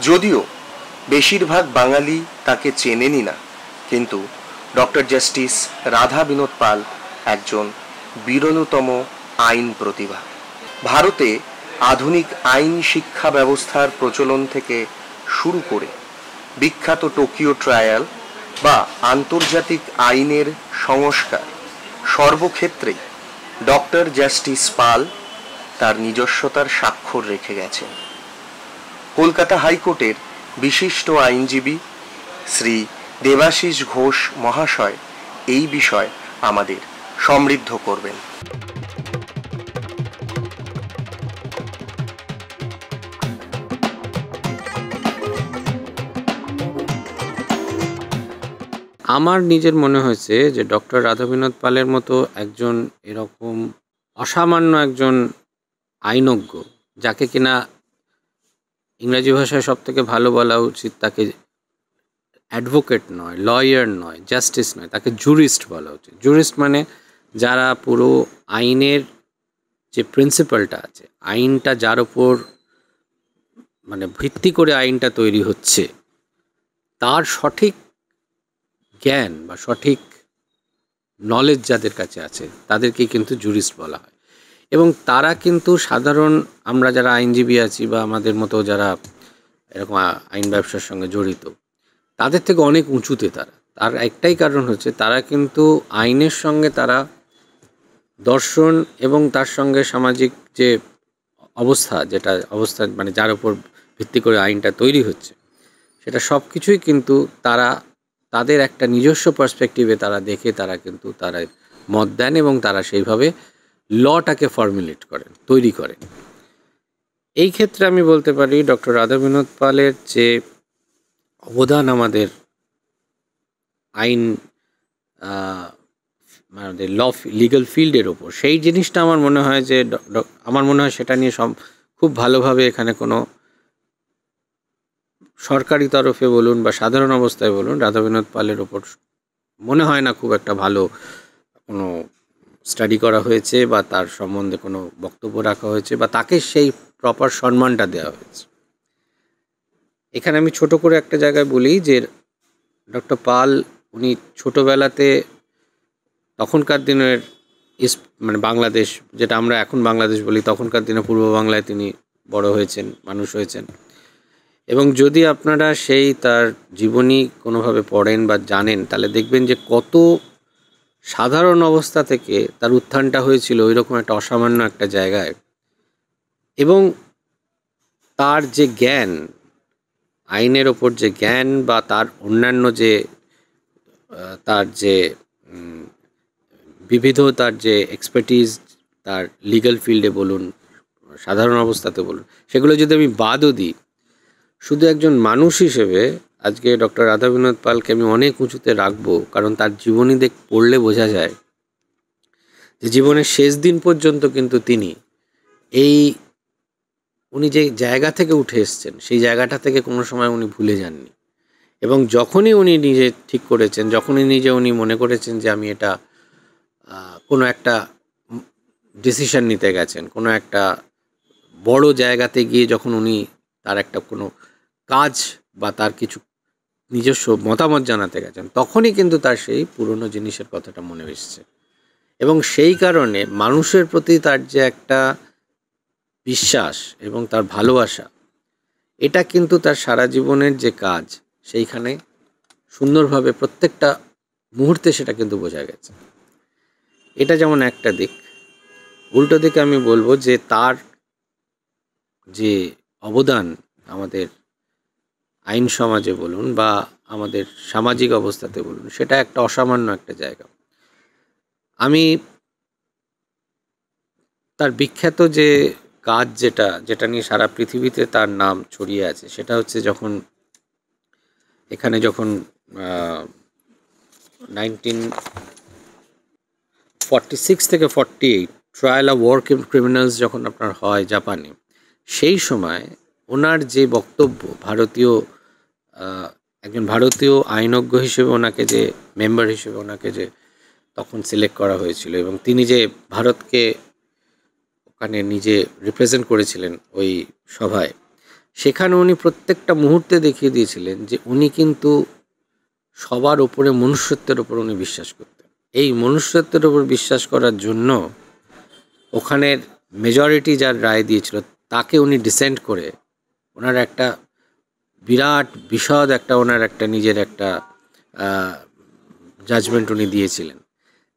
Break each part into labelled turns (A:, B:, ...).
A: যদিও বেশিরভাগ বাঙালি তাকে চেনেনই না, কিন্তু ডক্টর জাস্টিস রাধা বিনোদ পাল একজন বিরলতম আইন প্রতিভা। ভারতে আধুনিক আইন শিক্ষা ব্যবস্থার প্রচলন থেকে শুরু করে বিখ্যাত টোকিও ট্রায়াল বা আন্তর্জাতিক আইনের সংস্কার সর্বক্ষেত্রেই ডক্টর জাস্টিস পাল তার নিজস্বতার স্বাক্ষর রেখে গেছেন। কলকাতা হাইকোর্টের বিশিষ্ট আইনজীবী শ্রী দেবাশিস ঘোষ মহাশয় এই বিষয় আমাদের সমৃদ্ধ করবেন।
B: আমার নিজের মনে হয়েছে যে ডক্টর রাধা বিনোদ পালের মতো একজন এরকম অসামান্য একজন আইনজ্ঞ, যাকে কিনা ইংরেজি ভাষায় সব থেকে ভালো বলা উচিত তাকে অ্যাডভোকেট নয়, লয়ার নয়, জাস্টিস নয়, তাকে জুরিস্ট বলা উচিত। জুরিস্ট মানে যারা পুরো আইনের যে প্রিন্সিপালটা আছে, আইনটা যার উপর মানে ভিত্তি করে আইনটা তৈরি হচ্ছে, তার সঠিক জ্ঞান বা সঠিক নলেজ যাদের কাছে আছে তাদেরকেই কিন্তু জুরিস্ট বলা হয়। এবং তারা কিন্তু সাধারণ আমরা যারা আইনজীবী আছি বা আমাদের মতো যারা এরকম আইন ব্যবসার সঙ্গে জড়িত, তাদের থেকে অনেক উঁচুতে তারা। তার একটাই কারণ হচ্ছে তারা কিন্তু আইনের সঙ্গে তারা দর্শন এবং তার সঙ্গে সামাজিক যে অবস্থা মানে যার উপর ভিত্তি করে আইনটা তৈরি হচ্ছে, সেটা সব কিছুই কিন্তু তারা তাদের একটা নিজস্ব পার্সপেক্টিভে তারা দেখে তারা কিন্তু তারা মত দেন এবং তারা সেইভাবে লটাকে ফর্মুলেট করেন, তৈরি করেন। এই ক্ষেত্রে আমি বলতে পারি ডক্টর রাধা বিনোদ পালের যে অবদান আমাদের আইন আমাদের লিগ্যাল ফিল্ডের ওপর, সেই জিনিসটা আমার মনে হয় যে সেটা নিয়ে খুব ভালোভাবে এখানে কোনো সরকারি তরফে বলুন বা সাধারণ অবস্থায় বলুন, রাধা বিনোদ পালের ওপর মনে হয় না খুব একটা ভালো কোনো স্টাডি করা হয়েছে বা তার সম্বন্ধে কোনো বক্তব্য রাখা হয়েছে বা তাকে সেই প্রপার সম্মানটা দেওয়া হয়েছে। এখানে আমি ছোট করে একটা জায়গায় বলি যে ডক্টর পাল উনি ছোটোবেলাতে তখনকার দিনের মানে বাংলাদেশ, যেটা আমরা এখন বাংলাদেশ বলি, তখনকার দিনে পূর্ব বাংলায় তিনি বড় হয়েছেন, মানুষ হয়েছেন। এবং যদি আপনারা সেই তার জীবনী কোনোভাবে পড়েন বা জানেন, তাহলে দেখবেন যে কত সাধারণ অবস্থা থেকে তার উত্থানটা হয়েছিল ওইরকম একটা অসামান্য একটা জায়গায়। এবং তার যে জ্ঞান, আইনের ওপর যে জ্ঞান বা তার অন্যান্য যে তার যে তার যে এক্সপার্টিজ, তার লিগ্যাল ফিল্ডে বলুন, সাধারণ অবস্থাতে বলুন, সেগুলো যদি আমি বাদও দিই, শুধু একজন মানুষ হিসেবে আজকে ডক্টর রাধা বিনোদ পালকে আমি অনেক উঁচুতে রাখবো। কারণ তার জীবনী পড়লে বোঝা যায় যে জীবনের শেষ দিন পর্যন্ত কিন্তু তিনি উনি যে জায়গা থেকে উঠে এসছেন, সেই জায়গাটা থেকে কোনো সময় উনি ভুলে যাননি। এবং যখনই উনি নিজে ঠিক করেছেন, যখনই উনি মনে করেছেন যে আমি এটা কোনো একটা ডিসিশন নিতে গেছেন, কোনো একটা বড় জায়গাতে গিয়ে যখন উনি তার একটা কোনো কাজ বা তার কিছু নিজস্ব মতামত জানাতে গেছেন, তখনই কিন্তু তার সেই পুরনো জিনিসের কথাটা মনে এসছে। এবং সেই কারণে মানুষের প্রতি তার যে একটা বিশ্বাস এবং তার ভালোবাসা, এটা কিন্তু তার সারা জীবনের যে কাজ, সেইখানে সুন্দরভাবে প্রত্যেকটা মুহূর্তে সেটা কিন্তু বোঝা গেছে। এটা যেমন একটা দিক। উল্টো দিকে আমি বলবো যে তার যে অবদান আমাদের আইন সমাজে বলুন বা আমাদের সামাজিক অবস্থাতে বলুন, সেটা একটা অসামান্য একটা জায়গা। আমি তার বিখ্যাত যে কাজ যেটা নিয়ে সারা পৃথিবীতে তার নাম ছড়িয়ে আছে, সেটা হচ্ছে যখন 1946 থেকে 48 ট্রায়াল অফ ওয়ার ক্রিমিনালস যখন আপনার হয় জাপানে, সেই সময় ওনার যে বক্তব্য, একজন ভারতীয় আইনজ্ঞ হিসেবে ওনাকে যে মেম্বার হিসেবে ওনাকে যে তখন সিলেক্ট করা হয়েছিল এবং তিনি যে ভারতকে ওখানে নিজে রিপ্রেজেন্ট করেছিলেন ওই সভায়, সেখানে উনি প্রত্যেকটা মুহূর্তে দেখিয়ে দিয়েছিলেন যে উনি কিন্তু সবার ওপরে মনুষ্যত্বের ওপর উনি বিশ্বাস করতেন। এই মনুষ্যত্বের ওপর বিশ্বাস করার জন্য ওখানের মেজরিটি যার রায় দিয়েছিল তাকে উনি ডিসেন্ট করে ওনার একটা বিরাট বিশদ একটা ওনার একটা নিজের একটা জাজমেন্ট উনি দিয়েছিলেন,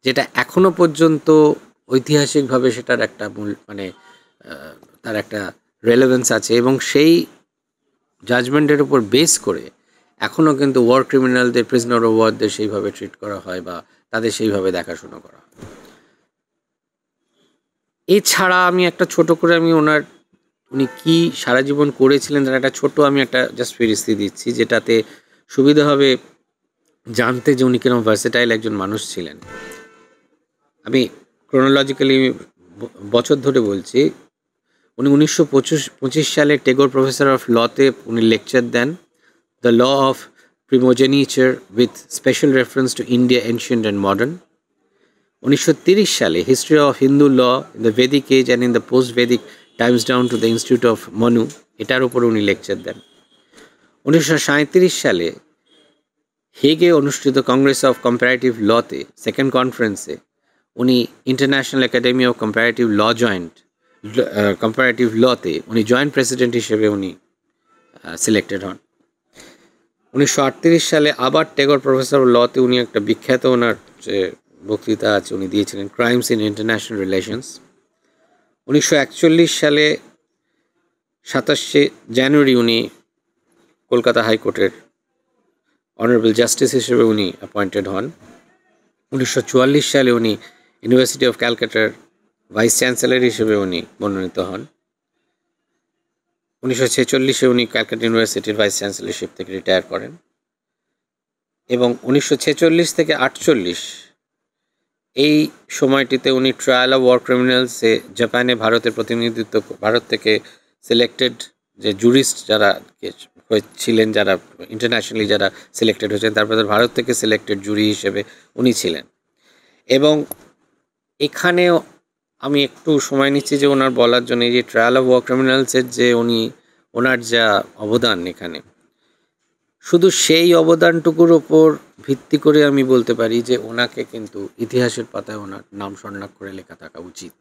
B: যেটা এখনো পর্যন্ত ঐতিহাসিকভাবে সেটার একটা মূল মানে তার একটা রেলেভেন্স আছে, এবং সেই জাজমেন্টের উপর বেস করে এখনও কিন্তু ওয়ার ক্রিমিনালদের, প্রিজনার অফ ওয়ারদের সেইভাবে ট্রিট করা হয় বা তাদের সেইভাবে দেখাশোনা করা হয়। এছাড়া আমি একটা ছোট করে আমি উনি কি সারা জীবন করেছিলেন তার একটা ছোট আমি একটা জাস্ট ফেরিস্তি দিচ্ছি, যেটাতে সুবিধা হবে জানতে যে উনি কিরকম ভার্সেটাইল একজন মানুষ ছিলেন। আমি ক্রোনোলজিক্যালি বছর ধরে বলছি। উনি 1925 সালে টেগোর প্রফেসর অফ লতে উনি লেকচার দেন, the law of primogeniture with special reference to India ancient and modern. 1930 সালে history of Hindu law in the Vedic age and in the post Vedic times down to the institute of Manu, এটার উপর উনি lecture দেন। 1937 সালে হেগে অনুষ্ঠিত কংগ্রেস অফ কম্পারেটিভ লতে second কনফারেন্সে উনি ইন্টারন্যাশনাল একাডেমি অফ কম্পারেটিভ লতে উনি জয়েন্ট প্রেসিডেন্ট হিসেবে উনি সিলেক্টেড হন। 1938 সালে আবার টেগোর প্রফেসর অফ লতে উনি একটা বিখ্যাত ওনার যে বক্তৃতা আছে উনি দিয়েছিলেন, ক্রাইমস ইন ইন্টারন্যাশনাল রিলেশনস। 1941 সালে 27শে জানুয়ারি উনি কলকাতা হাইকোর্টের অনারেবল জাস্টিস হিসেবে উনি অ্যাপয়েন্টেড হন। 1944 সালে উনি ইউনিভার্সিটি অফ ক্যালকাটার ভাইস চ্যান্সেলর হিসেবে উনি মনোনীত হন। 1946-এ উনি ক্যালকাটা ইউনিভার্সিটির ভাইস চ্যান্সেলরশিপ থেকে রিটায়ার করেন, এবং 1946 থেকে 1948 এই সময়টিতে উনি ট্রায়াল অফ ওয়ার ক্রিমিনালসে জাপানে ভারত থেকে সিলেক্টেড যে জুরিস্ট যারা ছিলেন, যারা ইন্টারন্যাশনালি যারা সিলেক্টেড হয়েছেন, তারপরে ভারত থেকে সিলেক্টেড জুরি হিসেবে উনি ছিলেন। এবং এখানেও আমি একটু সময় নিচ্ছি যে ওনার বলার জন্য, এই যে ট্রায়াল অফ ওয়ার ক্রিমিনালসের যে ওনার যা অবদান, এখানে শুধু সেই অবদানটুকুর ওপর ভিত্তি করে আমি বলতে পারি যে ওনাকে কিন্তু ইতিহাসের পাতায় ওনার নাম স্বর্ণাক্ষরে লেখা থাকা উচিত।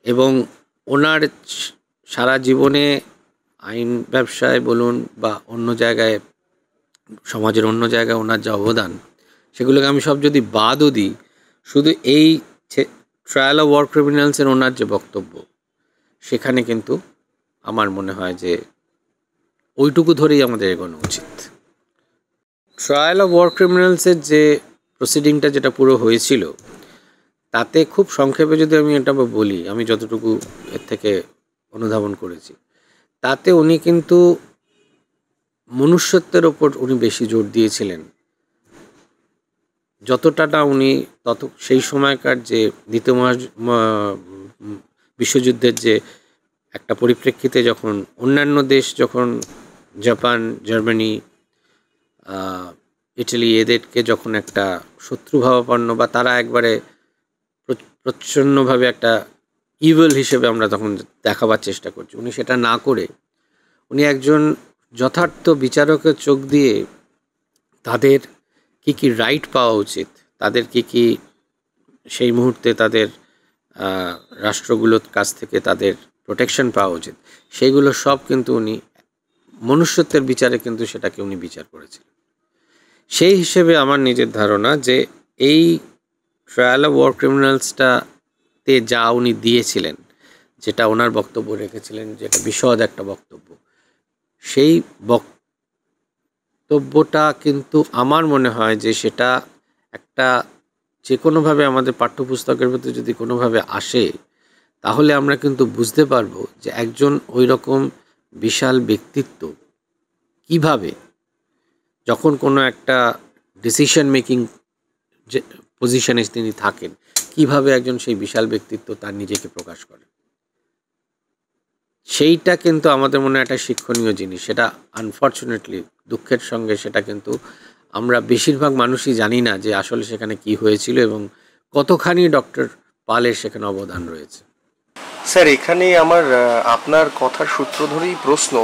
B: এবং ওনার সারা জীবনে আইন ব্যবসায় বলুন বা অন্য জায়গায়, সমাজের অন্য জায়গায় ওনার যা অবদান, সেগুলোকে আমি সব যদি বাদও দিই, শুধু এই ট্রায়াল অফ ওয়ার ক্রিমিনালসের ওনার যে বক্তব্য, সেখানে কিন্তু আমার মনে হয় যে ওইটুকু ধরেই আমাদের এগোনো উচিত। ট্রায়াল অফ ওয়ার ক্রিমিনালসের যে প্রসিডিংটা যেটা পুরো হয়েছিল, তাতে খুব সংক্ষেপে যদি আমি এটা বলি, আমি যতটুকু এর থেকে অনুধাবন করেছি, তাতে উনি কিন্তু মনুষ্যত্বের ওপর উনি বেশি জোর দিয়েছিলেন। যতটা না উনি সেই সময়কার যে দ্বিতীয় বিশ্বযুদ্ধের যে একটা পরিপ্রেক্ষিতে, যখন অন্যান্য দেশ, যখন জাপান, জার্মানি, ইটালি, এদেরকে যখন একটা শত্রুভাবাপন্ন বা তারা একবারে প্রচ্ছন্নভাবে একটা ইভিল হিসেবে আমরা তখন দেখাবার চেষ্টা করছি, উনি সেটা না করে উনি একজন যথার্থ বিচারকের চোখ দিয়ে তাদের কি কি রাইট পাওয়া উচিত, তাদের কি কি সেই মুহূর্তে তাদের রাষ্ট্রগুলোর কাছ থেকে তাদের প্রোটেকশন পাওয়া উচিত, সেইগুলো সব কিন্তু উনি মনুষ্যত্বের বিচারে কিন্তু সেটাকে উনি বিচার করেছিলেন। সেই হিসেবে আমার নিজের ধারণা যে এই ট্রায়াল অফ ওয়ার ক্রিমিনালসটাতে যা উনি দিয়েছিলেন, যেটা ওনার বক্তব্য রেখেছিলেন, যেটা বিশদ একটা বক্তব্য, সেই বক্তব্যটা কিন্তু আমার মনে হয় যে সেটা একটা যে কোনোভাবে আমাদের পাঠ্যপুস্তকের ভিতরে যদি কোনোভাবে আসে, তাহলে আমরা কিন্তু বুঝতে পারবো যে একজন ওই রকম বিশাল ব্যক্তিত্ব কিভাবে, যখন কোনো একটা ডিসিশন মেকিং যে পজিশনে তিনি থাকেন, কিভাবে একজন সেই বিশাল ব্যক্তিত্ব তার নিজেকে প্রকাশ করে। সেইটা কিন্তু আমাদের মনে একটা শিক্ষণীয় জিনিস। সেটা আনফর্চুনেটলি, দুঃখের সঙ্গে, সেটা কিন্তু আমরা বেশিরভাগ মানুষই জানি না যে আসলে সেখানে কি হয়েছিল এবং কতখানি ডক্টর পালের সেখানে অবদান রয়েছে।
A: স্যার, এখানে আমার আপনার কথার সূত্র ধরেই প্রশ্ন,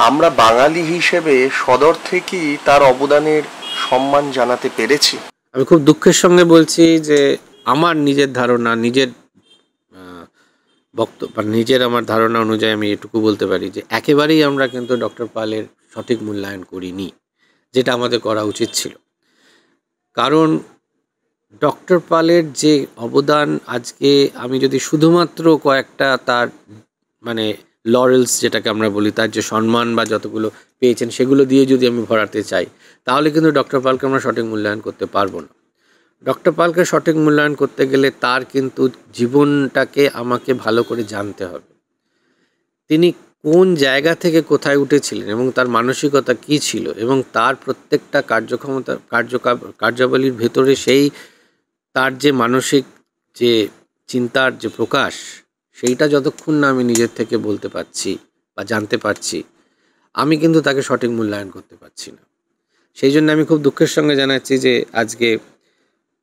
A: আমরা বাঙালি হিসেবে সদর থেকেই তার অবদানের সম্মান জানাতে পেরেছি?
B: আমি খুব দুঃখের সঙ্গে বলছি যে আমার নিজের ধারণা, নিজের বক্তব্য, নিজের আমার ধারণা অনুযায়ী আমি এটুকু বলতে পারি যে একেবারেই আমরা কিন্তু ডক্টর পালের সঠিক মূল্যায়ন করিনি, যেটা আমাদের করা উচিত ছিল। কারণ ডক্টর পালের যে অবদান, আজকে আমি যদি শুধুমাত্র কয়েকটা তার মানে লরেলস যেটাকে আমরা বলি, তার যে সম্মান বা যতগুলো পেয়েছেন সেগুলো দিয়ে যদি আমি ভরাতে চাই, তাহলে কিন্তু ডক্টর পালকে আমরা সঠিক মূল্যায়ন করতে পারবো না। ডক্টর পালকে সঠিক মূল্যায়ন করতে গেলে তার কিন্তু জীবনটাকে আমাকে ভালো করে জানতে হবে। তিনি কোন জায়গা থেকে কোথায় উঠেছিলেন এবং তার মানসিকতা কী ছিল, এবং তার প্রত্যেকটা কার্যাবলীর ভেতরে সেই তার যে মানসিক যে চিন্তার যে প্রকাশ, সেইটা যতক্ষণ না আমি নিজের থেকে বলতে পারছি বা জানতে পারছি, আমি কিন্তু তাকে সঠিক মূল্যায়ন করতে পারছি না। সেই জন্য আমি খুব দুঃখের সঙ্গে জানাচ্ছি যে আজকে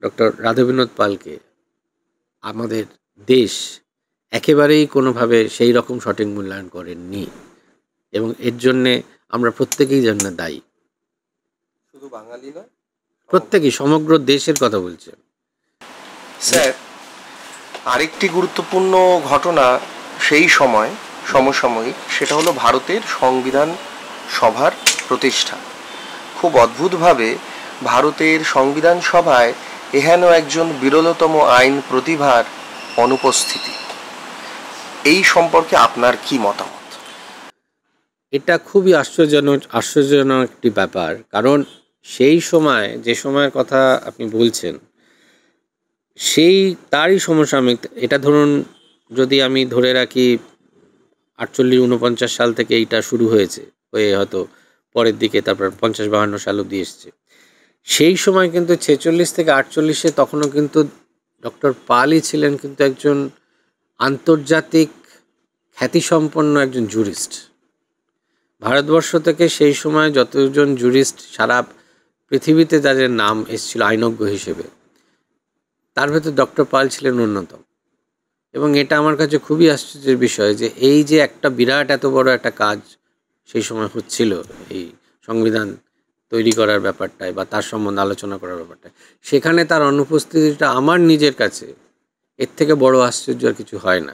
B: ডক্টর রাধাবিনোদ পালকে আমাদের দেশ একেবারেই কোনোভাবে সেই রকম সঠিক মূল্যায়ন করেননি, এবং এর জন্যে আমরা প্রত্যেকেই জন্য দায়ী।
A: শুধু বাঙালি নয়,
B: প্রত্যেকেই, সমগ্র দেশের কথা বলছে।
A: স্যার, আরেকটি গুরুত্বপূর্ণ ঘটনা সেই সময় সমসাময়িক, সেটা হলো ভারতের সংবিধান সভার প্রতিষ্ঠা। খুব অদ্ভুতভাবে ভারতের সংবিধান সভায় এহেন একজন বিরলতম আইন প্রতিভার অনুপস্থিতি। এই সম্পর্কে আপনার কি মতামত?
B: এটা খুবই আশ্চর্যজনক একটি ব্যাপার। কারণ সেই সময়, যে সময়ের কথা আপনি বলছেন, সেই তারই সমসাময়িক, এটা ধরুন যদি আমি ধরে রাখি 48-49 সাল থেকে এইটা শুরু হয়েছে, হয়ে হয়তো পরের দিকে তারপর 50-52 সাল অব্দি এসছে। সেই সময় কিন্তু 46 থেকে 48-এ তখনও কিন্তু ডক্টর পালই ছিলেন কিন্তু একজন আন্তর্জাতিক খ্যাতিসম্পন্ন একজন জুরিস্ট। ভারতবর্ষ থেকে সেই সময় যতজন জুরিস্ট সারা পৃথিবীতে যাদের নাম এসেছিল আইনজ্ঞ হিসেবে, তার ভেতর ডক্টর পাল ছিলেন অন্যতম। এবং এটা আমার কাছে খুবই আশ্চর্যের বিষয় যে এই যে একটা বিরাট এত বড় একটা কাজ সেই সময় হচ্ছিল, এই সংবিধান তৈরি করার ব্যাপারটায় বা তার সম্বন্ধে আলোচনা করার ব্যাপারটায়, সেখানে তার অনুপস্থিতিটা আমার নিজের কাছে এর থেকে বড় আশ্চর্য আর কিছু হয় না।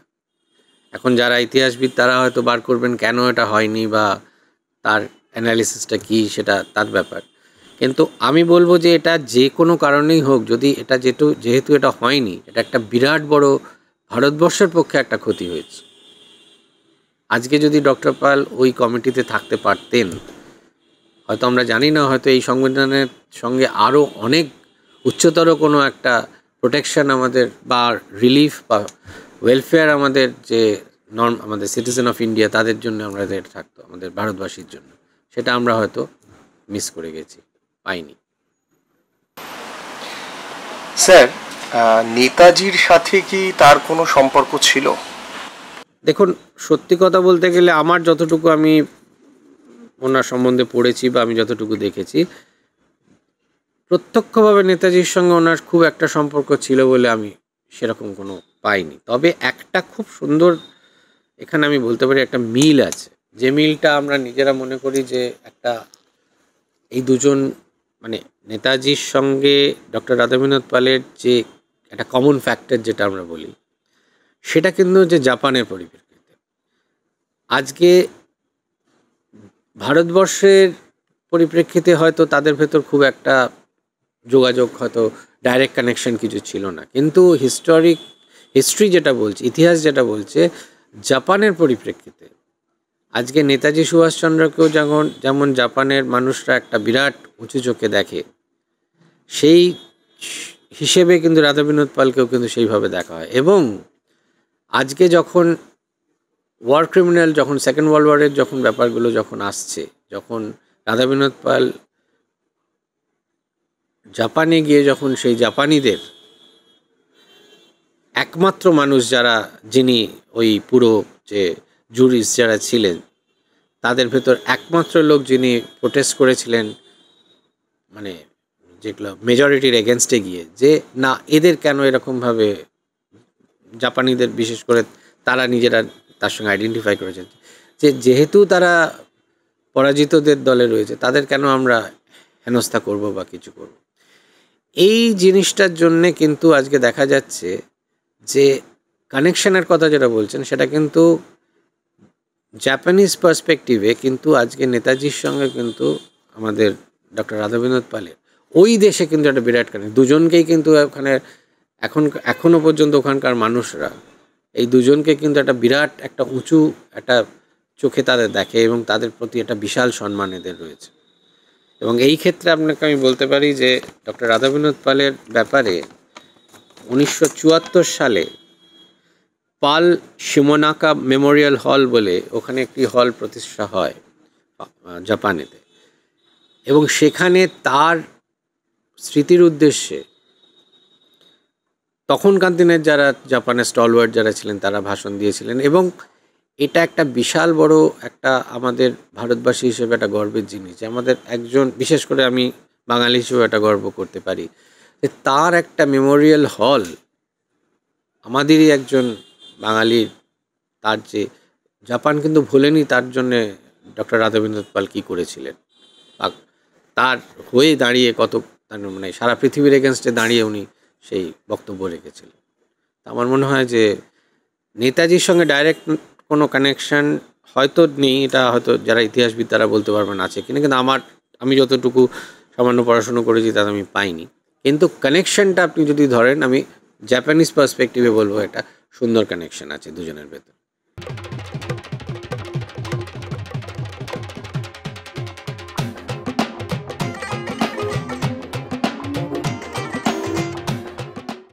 B: এখন যারা ইতিহাসবিদ তারা হয়তো বার করবেন কেন এটা হয়নি বা তার অ্যানালিসিসটা কী, সেটা তার ব্যাপার। কিন্তু আমি বলবো যে এটা যে কোনো কারণেই হোক, যদি এটা যেহেতু এটা হয়নি, এটা একটা বিরাট বড় ভারতবর্ষের পক্ষে একটা ক্ষতি হয়েছে। আজকে যদি ডক্টর পাল ওই কমিটিতে থাকতে পারতেন, হয়তো আমরা জানি না, হয়তো এই সংবিধানের সঙ্গে আরও অনেক উচ্চতর কোনো একটা প্রোটেকশন আমাদের বা রিলিফ বা ওয়েলফেয়ার আমাদের যে আমাদের সিটিজেন অফ ইন্ডিয়া তাদের জন্য আমাদের থাকতো, আমাদের ভারতবাসীর জন্য, সেটা আমরা হয়তো মিস করে গেছি, পাইনি।
A: স্যার, নেতাজির সাথে কি তার কোনো সম্পর্ক ছিল?
B: দেখুন, সত্যি কথা বলতে গেলে আমার যতটুকু আমি ওনার সম্বন্ধে পড়েছি বা আমি যতটুকু দেখেছি, প্রত্যক্ষভাবে নেতাজির সঙ্গে ওনার খুব একটা সম্পর্ক ছিল বলে আমি সেরকম কোনো পাইনি। তবে একটা খুব সুন্দর এখানে আমি বলতে পারি একটা মিল আছে, যে মিলটা আমরা নিজেরা মনে করি যে একটা এই দুজন মানে নেতাজির সঙ্গে ডক্টর রাধাবিনোদ পালের যে একটা কমন ফ্যাক্টর যেটা আমরা বলি, সেটা কিন্তু যে জাপানের পরিপ্রেক্ষিতে। আজকে ভারতবর্ষের পরিপ্রেক্ষিতে হয়তো তাদের ভেতর খুব একটা যোগাযোগ, হয়তো ডাইরেক্ট কানেকশন কিছু ছিল না, কিন্তু হিস্ট্রি যেটা বলছে, ইতিহাস যেটা বলছে, জাপানের পরিপ্রেক্ষিতে আজকে নেতাজি সুভাষচন্দ্রকেও যেমন জাপানের মানুষরা একটা বিরাট উঁচু চোখে দেখে, সেই হিসেবে কিন্তু রাধাবিনোদ পালকেও কিন্তু সেইভাবে দেখা হয়। এবং আজকে যখন ওয়ার ক্রিমিনাল, যখন সেকেন্ড ওয়ার্ল্ড ওয়ারের যখন ব্যাপারগুলো যখন আসছে, যখন রাধাবিনোদ পাল জাপানে গিয়ে যখন সেই জাপানিদের একমাত্র মানুষ যিনি ওই পুরো যে জুরিস্ট যারা ছিলেন তাদের ভেতর একমাত্র লোক যিনি প্রোটেস্ট করেছিলেন, মানে যেগুলো মেজরিটির এগেনস্টে গিয়ে, যে না এদের কেন এরকমভাবে জাপানিদের বিশেষ করে তারা নিজেরা তার সঙ্গে আইডেন্টিফাই করেছেন যে যেহেতু তারা পরাজিতদের দলে রয়েছে, তাদের কেন আমরা হেনস্থা করব বা কিছু করব। এই জিনিসটার জন্যে কিন্তু আজকে দেখা যাচ্ছে যে কানেকশনের কথা যেটা বলছেন সেটা কিন্তু জাপানিজ পার্সপেক্টিভে কিন্তু আজকে নেতাজির সঙ্গে কিন্তু আমাদের ডক্টর রাধা বিনোদ পালের ওই দেশে কিন্তু একটা বিরাট কানেক্ট, দুজনকেই কিন্তু ওখানে এখনও পর্যন্ত ওখানকার মানুষরা এই দুজনকে কিন্তু একটা বিরাট একটা উঁচু একটা চোখে তাদের দেখে এবং তাদের প্রতি একটা বিশাল সম্মান এদের রয়েছে। এবং এই ক্ষেত্রে আপনাকে আমি বলতে পারি যে ডক্টর রাধা বিনোদ পালের ব্যাপারে 1974 সালে পাল শিমোনাকা মেমোরিয়াল হল বলে ওখানে একটি হল প্রতিষ্ঠা হয় জাপানেতে, এবং সেখানে তার স্মৃতির উদ্দেশ্যে তখনকার দিনের যারা জাপানের স্টলওয়ার্ড যারা ছিলেন তারা ভাষণ দিয়েছিলেন। এবং এটা একটা বিশাল বড় একটা আমাদের ভারতবাসী হিসেবে একটা গর্বের জিনিস যে আমাদের একজন, বিশেষ করে আমি বাঙালি হিসেবে একটা গর্ব করতে পারি যে তার একটা মেমোরিয়াল হল আমাদেরই একজন বাঙালির, তার যে জাপান কিন্তু ভোলেনি তার জন্যে ডক্টর রাধা বিনোদ পাল কী করেছিলেন, তার হয়ে দাঁড়িয়ে কত মানে সারা পৃথিবীর এগেনস্টে দাঁড়িয়ে উনি সেই বক্তব্য রেখেছিলেন। আমার মনে হয় যে নেতাজির সঙ্গে ডাইরেক্ট কোনো কানেকশান হয়তো নেই, এটা হয়তো যারা ইতিহাসবিদ তারা বলতে পারবেন আছে কিনা, কিন্তু আমি যতটুকু সামান্য পড়াশুনো করেছি তাতে আমি পাইনি। কিন্তু কানেকশানটা আপনি যদি ধরেন, আমি জাপানিজ পার্সপেক্টিভে বলবো এটা সুন্দর কানেকশান আছে দুজনের ভেতর।